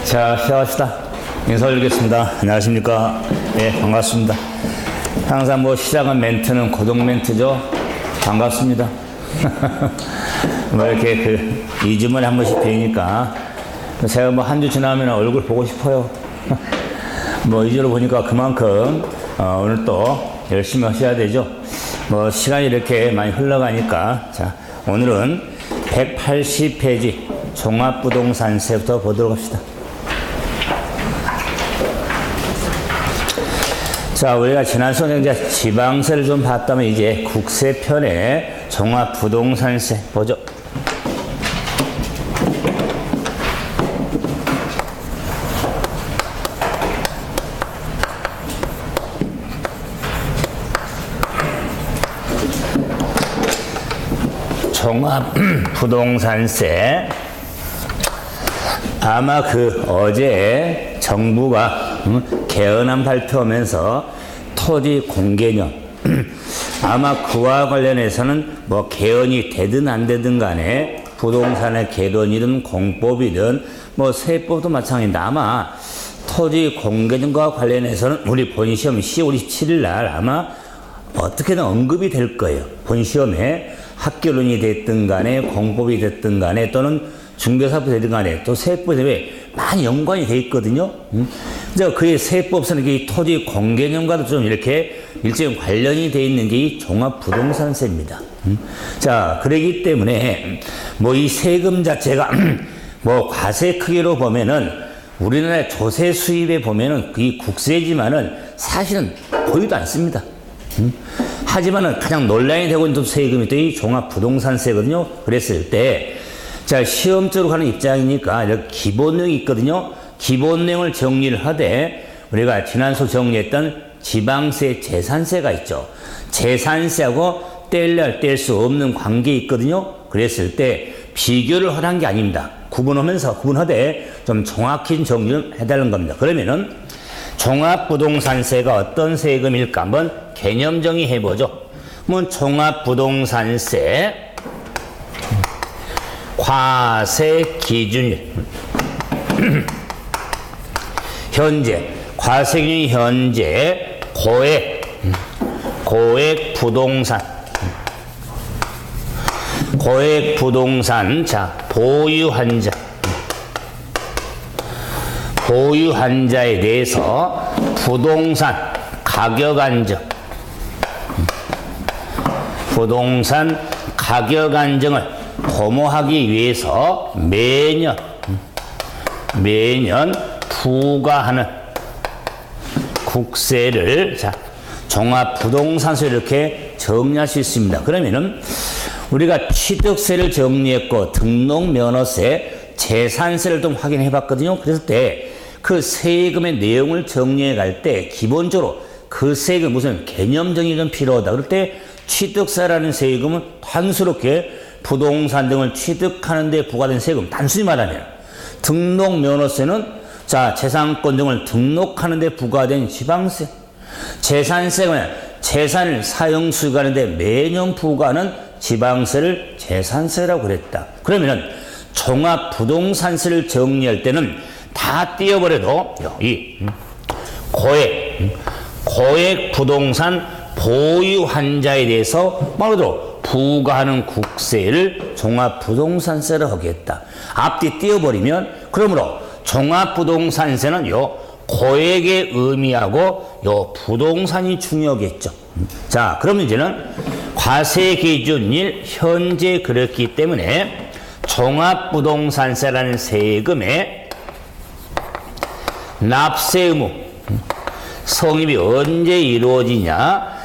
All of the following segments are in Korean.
자, 시작합시다. 인사 올리겠습니다. 안녕하십니까. 예, 반갑습니다. 항상 뭐 시작은 멘트는 고정 멘트죠. 반갑습니다. 뭐 이렇게 2주 만에 한 번씩 뵈니까 제가 뭐 한 주 지나면 얼굴 보고 싶어요. 뭐 2주로 보니까 그만큼 오늘 또 열심히 하셔야 되죠. 뭐 시간이 이렇게 많이 흘러가니까 자, 오늘은 180페이지 종합부동산세부터 보도록 합시다. 자, 우리가 지난 시간에 이제 지방세를 좀 봤다면 이제 국세편에 종합부동산세 보죠. 종합부동산세 아마 어제 정부가 개헌안 발표하면서 토지 공개념 아마 그와 관련해서는 뭐 개헌이 되든 안 되든 간에 부동산의 개론이든 공법이든 뭐 세법도 마찬가지인데 아마 토지 공개념과 관련해서는 우리 본시험 10월 27일 날 아마 어떻게든 언급이 될 거예요. 본시험에 학교론이 됐든 간에 공법이 됐든 간에 또는 중개사법이 됐든 간에 또 세법에 많이 연관이 돼 있거든요. 그래서 그의 세법서는 이 토지 공개념과도 좀 이렇게 일정 관련이 돼 있는 게 이 종합부동산세입니다. 자, 그러기 때문에 뭐 이 세금 자체가 뭐 과세 크기로 보면은 우리나라의 조세 수입에 보면은 이 국세지만은 사실은 보이도 않습니다. 하지만은 가장 논란이 되고 있는 세금이 또 이 종합부동산세거든요. 그랬을 때 자, 시험적으로 가는 입장이니까 이렇게 기본 내용이 있거든요. 기본 내용을 정리를 하되 우리가 지난 수 정리했던 지방세, 재산세가 있죠. 재산세하고 뗄 수 없는 관계 있거든요. 그랬을 때 비교를 하라는 게 아닙니다. 구분하되 좀 정확히 정리를 해달라는 겁니다. 그러면은 종합부동산세가 어떤 세금일까 한번 개념 정의해보죠. 뭐 종합부동산세 과세 기준일 현재 과세 기준이 현재 고액 부동산 자 보유 환자에 대해서 부동산 가격 안정을 도모하기 위해서 매년 부과하는 국세를 자 종합부동산세 이렇게 정리할 수 있습니다. 그러면은 우리가 취득세를 정리했고 등록면허세, 재산세를 좀 확인해 봤거든요. 그랬을 때 그 세금의 내용을 정리해 갈 때 기본적으로 그 세금 무슨 개념 정의가 좀 필요하다. 그럴 때 취득세라는 세금은 단순하게 부동산 등을 취득하는 데 부과된 세금, 단순히 말하면 등록면허세는 자 재산권 등을 등록하는 데 부과된 지방세, 재산세는 재산을 사용 수익하는 데 매년 부과하는 지방세를 재산세라고 그랬다. 그러면은 종합부동산세를 정리할 때는 다 띄어버려도 이 고액 부동산 보유 환자에 대해서 말로 부과하는 국세를 종합부동산세로 하겠다. 앞뒤 띄어버리면 그러므로 종합부동산세는 고액의 의미하고 부동산이 중요하겠죠. 자, 그럼 이제는 과세 기준일 현재 그렇기 때문에 종합부동산세라는 세금의 납세 의무 성립이 언제 이루어지냐?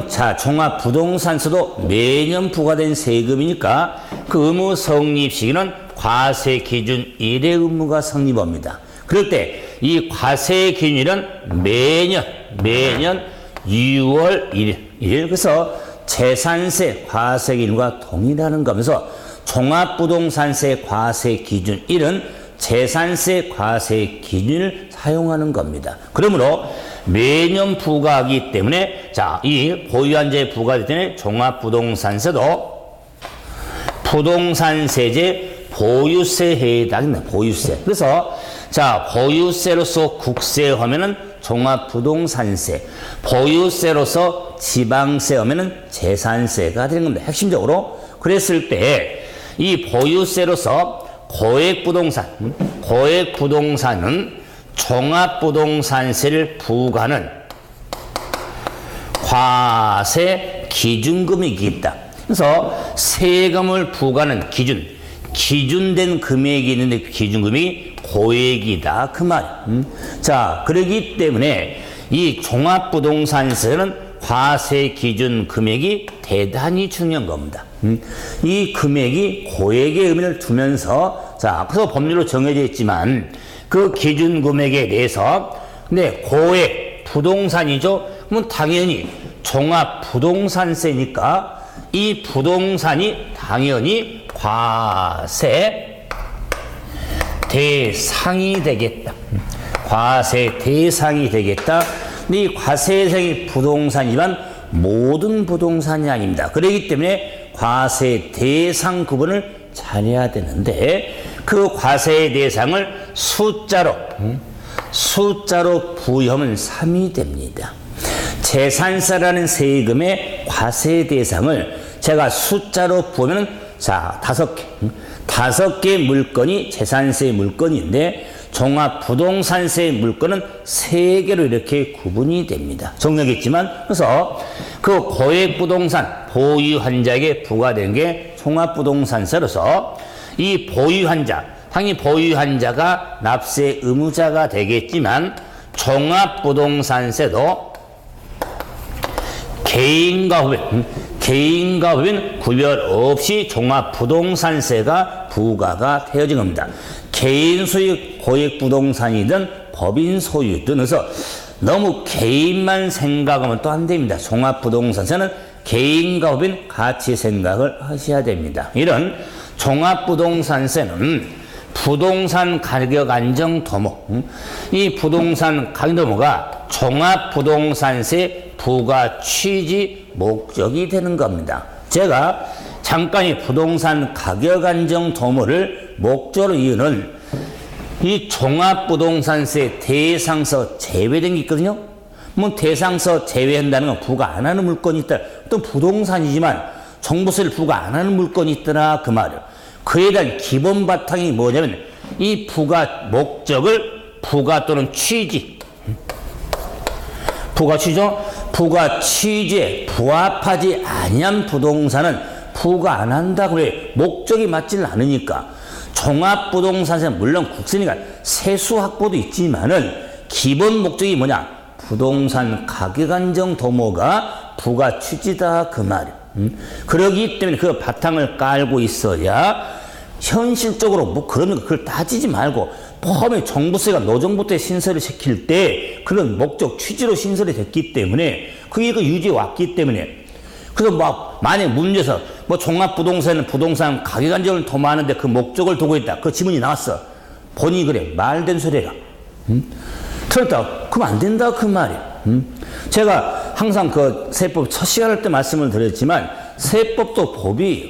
자, 종합부동산세도 매년 부과된 세금이니까 그 의무 성립 시기는 과세 기준 1의 의무가 성립합니다. 그럴 때 이 과세 기준일은 매년 6월 1일 그래서 재산세 과세 기준과 동일하는 거면서 종합부동산세 과세 기준 1은 재산세 과세 기준을 사용하는 겁니다. 그러므로 매년 부과하기 때문에 자, 이 보유한자에 부과되기 때문에 종합부동산세도 부동산세제 보유세에 해당합니다. 보유세. 그래서 자, 보유세로서 국세 하면은 종합부동산세, 보유세로서 지방세 하면은 재산세가 되는 겁니다. 핵심적으로. 그랬을 때 이 보유세로서 고액부동산은 종합부동산세를 부과하는 과세 기준금액이 있다. 그래서 세금을 부과하는 기준된 금액이 있는데 기준금이 고액이다. 그 말이야. 자, 그러기 때문에 이 종합부동산세는 과세 기준 금액이 대단히 중요한 겁니다. 이 금액이 고액의 의미를 두면서, 자, 그래서 법률로 정해져 있지만 그 기준 금액에 대해서, 근데 고액 부동산이죠. 그러면 당연히 종합부동산세니까 이 부동산이 당연히 과세 대상이 되겠다. 과세 대상이 되겠다. 근데 이 과세 대상이 부동산이지만 모든 부동산이 아닙니다. 그렇기 때문에 과세 대상 구분을 잘해야 되는데 그 과세 대상을 숫자로 부여하면 3이 됩니다. 재산세라는 세금의 과세 대상을 제가 숫자로 부으면, 자, 5개. 5개 물건이 재산세 물건인데 종합부동산세 물건은 3개로 이렇게 구분이 됩니다. 정리하겠지만, 그래서 그 고액부동산 보유환자에게 부과된 게 종합부동산세로서 이 보유환자, 당연히 보유환자가 납세 의무자가 되겠지만 종합부동산세도 개인과 법인 구별 없이 종합부동산세가 부과가 되어진 겁니다. 개인 소유 고액부동산이든 법인 소유든, 그래서 너무 개인만 생각하면 또 안 됩니다. 종합부동산세는 개인과 법인 같이 생각을 하셔야 됩니다. 이런 종합부동산세는 부동산 가격 안정 도모, 이 부동산 가격 도모가 종합부동산세 부과 취지 목적이 되는 겁니다. 제가 잠깐 이 부동산 가격 안정 도모를 목적으로 이유는 이 종합부동산세 대상서 제외된 게 있거든요. 뭐 대상서 제외한다는 건 부과 안 하는 물건이 있다. 또 부동산이지만 종부세를 부과 안 하는 물건이 있더라, 그 말이에요. 그에 대한 기본 바탕이 뭐냐면 이 부과 목적을 부과 또는 취지, 부과 취지에 부합하지 아니한 부동산은 부과 안 한다. 그래, 목적이 맞지는 않으니까. 종합부동산세는 물론 국세니까 세수 확보도 있지만은 기본 목적이 뭐냐? 부동산 가격 안정 도모가 부과 취지다, 그 말이에요. 그러기 때문에 그 바탕을 깔고 있어야 현실적으로 뭐 그러면 그걸 따지지 말고 처음에 정부세가 노정부 때 신설을 시킬 때 그런 목적 취지로 신설이 됐기 때문에 그게 그 유지해 왔기 때문에, 그래서 막 만약 문제에서 뭐 종합부동산은 부동산 가격 안정을 도모하는데 그 목적을 두고 있다, 그 지문이 나왔어. 본인이 그래, 말된 소리라. 그렇다, 그럼 안 된다, 그 말이야. 제가 항상 그 세법 첫 시간 할 때 말씀을 드렸지만 세법도 법이에요.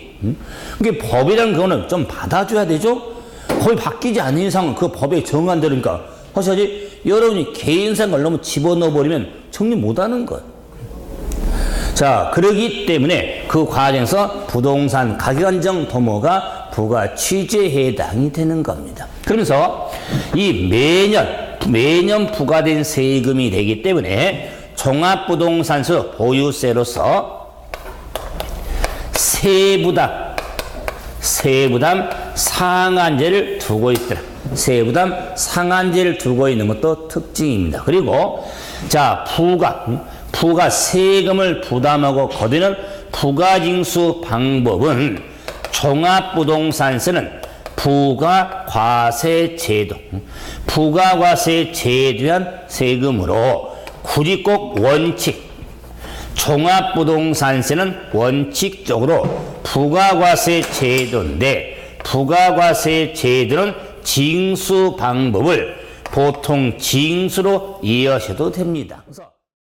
그게 법이라는 거는 좀 받아줘야 되죠. 거의 바뀌지 않는 이상은 그 법에 정한 대로니까 하셔야지. 여러분이 개인생활 너무 집어넣어 버리면 정리 못하는 거예요. 자, 그러기 때문에 그 과정에서 부동산 가격 안정 도모가 부과 취지에 해당이 되는 겁니다. 그러면서 이 매년 부과된 세금이 되기 때문에 종합부동산세 보유세로서 세부담 상한제를 두고 있더라. 세부담 상한제를 두고 있는 것도 특징입니다. 그리고 자, 부가 세금을 부담하고 거두는 부가징수 방법은 종합부동산세는 부가과세제도, 부가과세제도에 대한 세금으로 굳이 꼭 종합부동산세는 원칙적으로 부가과세제도인데 부가과세제도는 징수 방법을 보통 징수로 이해하셔도 됩니다. 그래서